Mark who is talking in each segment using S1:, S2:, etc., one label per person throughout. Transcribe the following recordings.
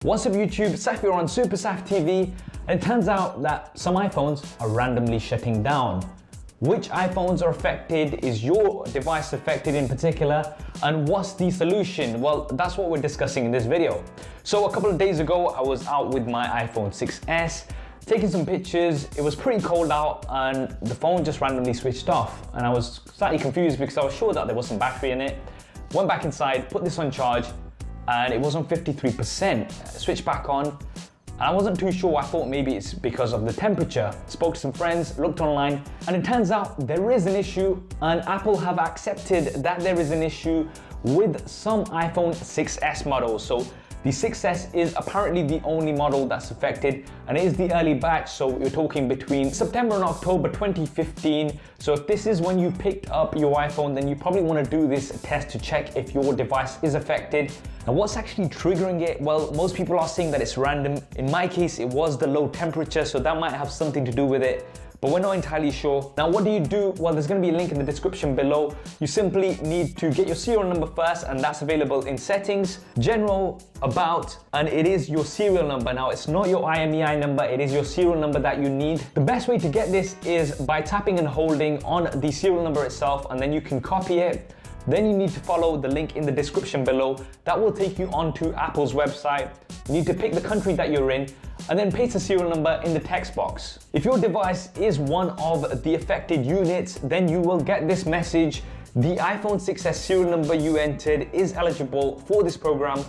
S1: What's up YouTube, Saf here on SuperSaf TV, and it turns out that some iPhones are randomly shutting down. Which iPhones are affected? Is your device affected in particular? And what's the solution? Well, that's what we're discussing in this video. So a couple of days ago, I was out with my iPhone 6s, taking some pictures. It was pretty cold out and the phone just randomly switched off. And I was slightly confused because I was sure that there was some battery in it. Went back inside, put this on charge, and it was on 53%. Switched back on, and I wasn't too sure. I thought maybe it's because of the temperature. Spoke to some friends, looked online, and it turns out there is an issue, and Apple have accepted that there is an issue with some iPhone 6s models. So the 6s is apparently the only model that's affected, and it is the early batch, so we're talking between September and October 2015. So if this is when you picked up your iPhone, then you probably want to do this test to check if your device is affected. And what's actually triggering it? Well, most people are saying that it's random. In my case, it was the low temperature, so that might have something to do with it, but we're not entirely sure. Now, what do you do? Well, there's going to be a link in the description below. You simply need to get your serial number first, and that's available in settings, general, about, and it is your serial number. Now, it's not your IMEI number, it is your serial number that you need. The best way to get this is by tapping and holding on the serial number itself, and then you can copy it. Then you need to follow the link in the description below. That will take you onto Apple's website. You need to pick the country that you're in, and then paste the serial number in the text box. If your device is one of the affected units, then you will get this message: the iPhone 6s serial number you entered is eligible for this program.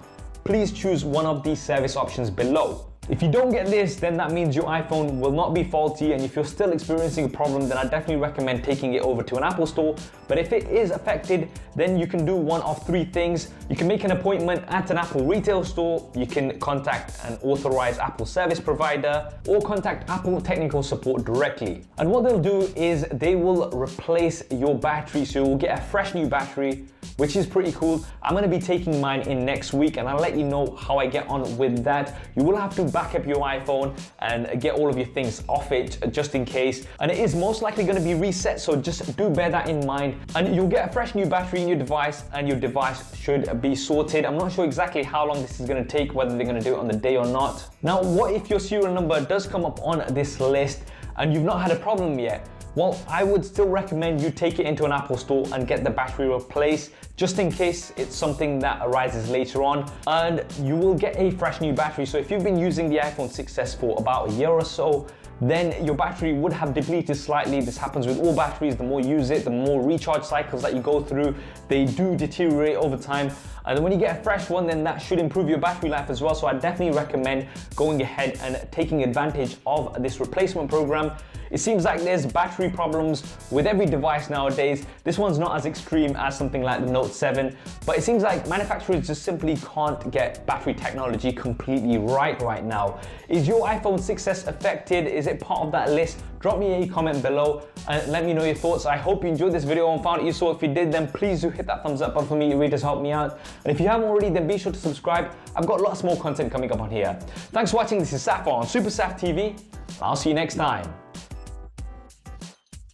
S1: Please choose one of these service options below. If you don't get this, then that means your iPhone will not be faulty, and if you're still experiencing a problem, then I definitely recommend taking it over to an Apple store. But if it is affected, then you can do one of three things. You can make an appointment at an Apple retail store, you can contact an authorized Apple service provider, or contact Apple technical support directly. And what they'll do is they will replace your battery, so you'll get a fresh new battery, which is pretty cool. I'm gonna be taking mine in next week, and I'll let you know how I get on with that. You will have to back up your iPhone and get all of your things off it just in case. And it is most likely gonna be reset, so just do bear that in mind. And you'll get a fresh new battery in your device, and your device should be sorted. I'm not sure exactly how long this is gonna take, whether they're gonna do it on the day or not. Now, what if your serial number does come up on this list and you've not had a problem yet? Well, I would still recommend you take it into an Apple store and get the battery replaced, just in case it's something that arises later on, and you will get a fresh new battery. So if you've been using the iPhone 6s for about a year or so, then your battery would have depleted slightly. This happens with all batteries. The more you use it, the more recharge cycles that you go through, they do deteriorate over time. And then when you get a fresh one, then that should improve your battery life as well. So I definitely recommend going ahead and taking advantage of this replacement program. It seems like there's battery problems with every device nowadays. This one's not as extreme as something like the Note 7, but it seems like manufacturers just simply can't get battery technology completely right now. Is your iPhone 6s affected? Is it part of that list? Drop me a comment below and let me know your thoughts. I hope you enjoyed this video and found it useful. If you did, then please do hit that thumbs up button for me. It really does help me out. And if you haven't already, then be sure to subscribe. I've got lots more content coming up on here. Thanks for watching. This is Saf on SuperSaf TV. I'll see you next time.